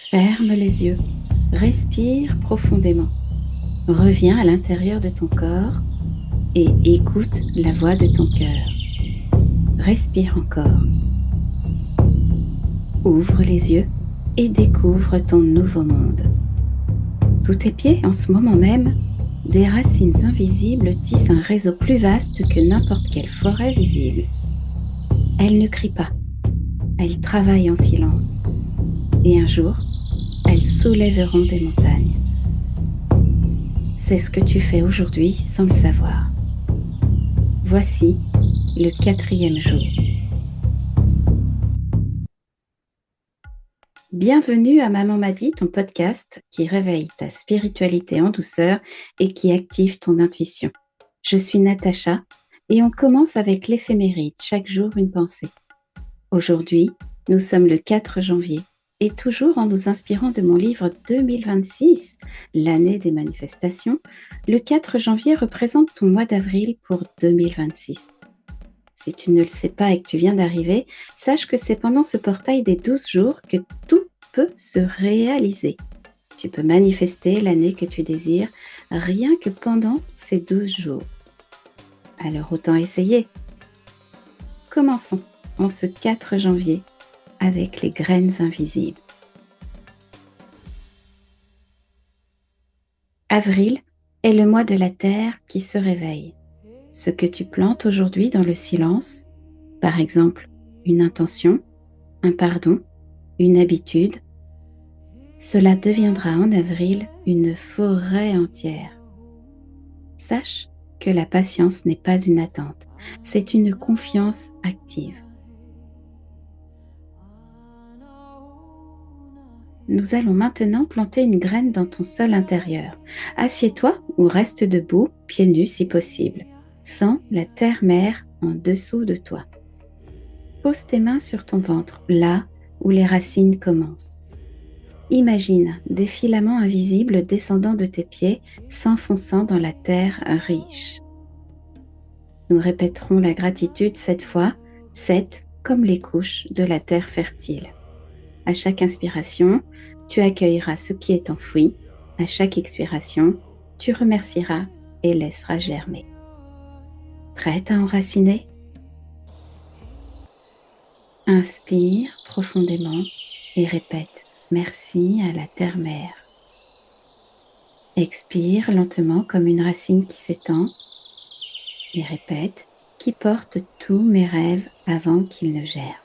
Ferme les yeux, respire profondément, reviens à l'intérieur de ton corps et écoute la voix de ton cœur. Respire encore. Ouvre les yeux et découvre ton nouveau monde. Sous tes pieds, en ce moment même, des racines invisibles tissent un réseau plus vaste que n'importe quelle forêt visible. Elles ne crient pas, elles travaillent en silence. Et un jour, elles soulèveront des montagnes. C'est ce que tu fais aujourd'hui sans le savoir. Voici le 4e jour. Bienvenue à Maman m'a dit, ton podcast qui réveille ta spiritualité en douceur et qui active ton intuition. Je suis Natacha et on commence avec l'éphéméride, chaque jour une pensée. Aujourd'hui, nous sommes le 4 janvier et toujours en nous inspirant de mon livre 2026, l'année des manifestations, le 4 janvier représente ton mois d'avril pour 2026. Si tu ne le sais pas et que tu viens d'arriver, sache que c'est pendant ce portail des 12 jours que tout peut se réaliser. Tu peux manifester l'année que tu désires rien que pendant ces 12 jours. Alors autant essayer. Commençons en ce 4 janvier avec les graines invisibles. Avril est le mois de la terre qui se réveille. Ce que tu plantes aujourd'hui dans le silence, par exemple une intention, un pardon, une habitude, cela deviendra en avril une forêt entière. Sache que la patience n'est pas une attente, c'est une confiance active. Nous allons maintenant planter une graine dans ton sol intérieur. Assieds-toi ou reste debout, pieds nus si possible. Sens la terre-mère en dessous de toi. Pose tes mains sur ton ventre, là où les racines commencent. Imagine des filaments invisibles descendant de tes pieds, s'enfonçant dans la terre riche. Nous répéterons la gratitude 7 fois, 7 comme les couches de la terre fertile. À chaque inspiration, tu accueilleras ce qui est enfoui. À chaque expiration, tu remercieras et laisseras germer. Prête à enraciner? Inspire profondément et répète merci à la terre-mère. Expire lentement comme une racine qui s'étend et répète qui porte tous mes rêves avant qu'ils ne germent.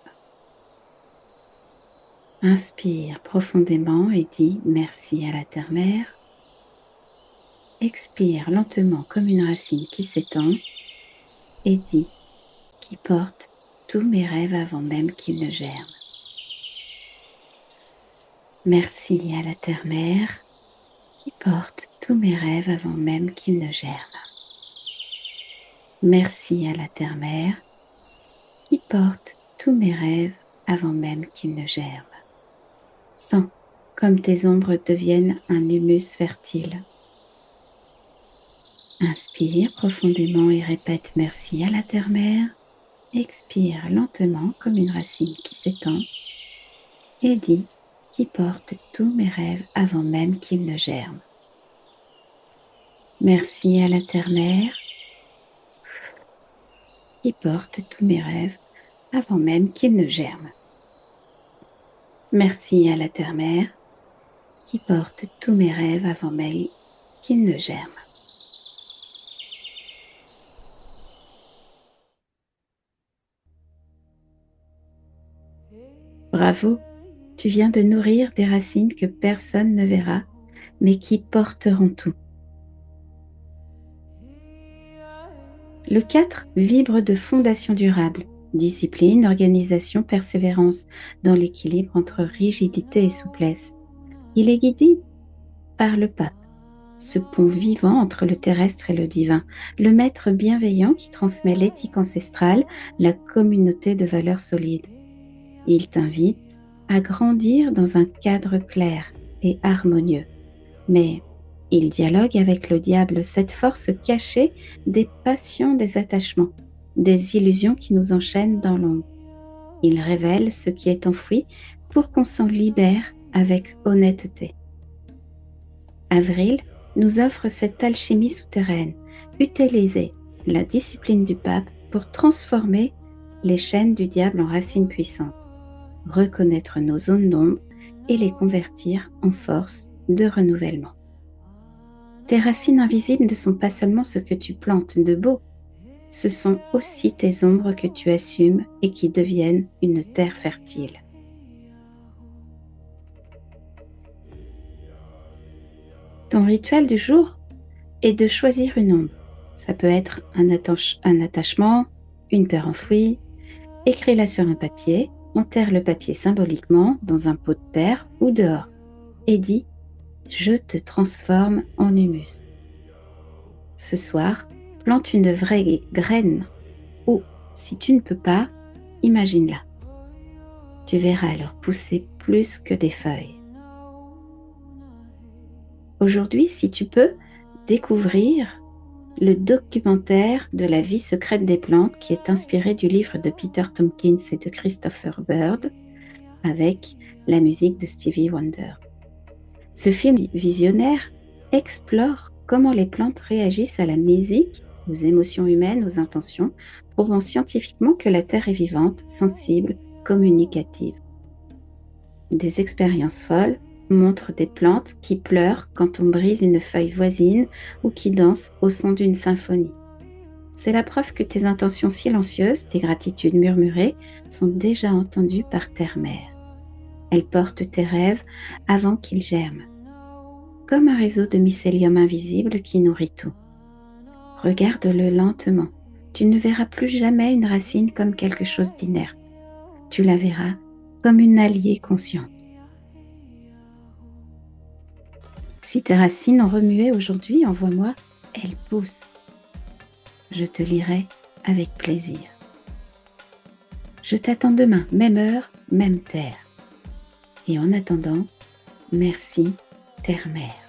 Inspire profondément et dis merci à la terre-mère. Expire lentement comme une racine qui s'étend et dis qui porte tous mes rêves avant même qu'ils ne germent. Merci à la terre-mère qui porte tous mes rêves avant même qu'ils ne germent. Merci à la terre-mère qui porte tous mes rêves avant même qu'ils ne germent. Sens comme tes ombres deviennent un humus fertile. Inspire profondément et répète merci à la terre-mère. Expire lentement comme une racine qui s'étend et dis qui porte tous mes rêves avant même qu'ils ne germent. Merci à la terre-mère qui porte tous mes rêves avant même qu'ils ne germent. Merci à la terre-mère qui porte tous mes rêves avant même qu'ils ne germent. Bravo, tu viens de nourrir des racines que personne ne verra, mais qui porteront tout. Le 4 vibre de fondation durable, discipline, organisation, persévérance dans l'équilibre entre rigidité et souplesse. Il est guidé par le pape, ce pont vivant entre le terrestre et le divin, le maître bienveillant qui transmet l'éthique ancestrale, la communauté de valeurs solides. Il t'invite à grandir dans un cadre clair et harmonieux, mais il dialogue avec le diable, cette force cachée des passions, des attachements, des illusions qui nous enchaînent dans l'ombre. Il révèle ce qui est enfoui pour qu'on s'en libère avec honnêteté. Avril nous offre cette alchimie souterraine, utiliser la discipline du pape pour transformer les chaînes du diable en racines puissantes, reconnaître nos zones d'ombre et les convertir en force de renouvellement. Tes racines invisibles ne sont pas seulement ce que tu plantes de beau, ce sont aussi tes ombres que tu assumes et qui deviennent une terre fertile. Ton rituel du jour est de choisir une ombre. Ça peut être un attachement, une peur enfouie. Écris-la sur un papier, enterre le papier symboliquement dans un pot de terre ou dehors et dis « Je te transforme en humus ». Ce soir, plante une vraie graine ou, si tu ne peux pas, imagine-la. Tu verras alors pousser plus que des feuilles. Aujourd'hui, si tu peux, découvrir le documentaire de la vie secrète des plantes qui est inspiré du livre de Peter Tompkins et de Christopher Bird avec la musique de Stevie Wonder. Ce film visionnaire explore comment les plantes réagissent à la musique, aux émotions humaines, aux intentions, prouvant scientifiquement que la Terre est vivante, sensible, communicative. Des expériences folles montrent des plantes qui pleurent quand on brise une feuille voisine ou qui dansent au son d'une symphonie. C'est la preuve que tes intentions silencieuses, tes gratitudes murmurées, sont déjà entendues par Terre-Mère. Elles portent tes rêves avant qu'ils germent, comme un réseau de mycélium invisible qui nourrit tout. Regarde-le lentement. Tu ne verras plus jamais une racine comme quelque chose d'inerte. Tu la verras comme une alliée consciente. Si tes racines ont remué aujourd'hui, envoie-moi « Elles poussent ». Je te lirai avec plaisir. Je t'attends demain, même heure, même terre. Et en attendant, merci, Terre-Mère.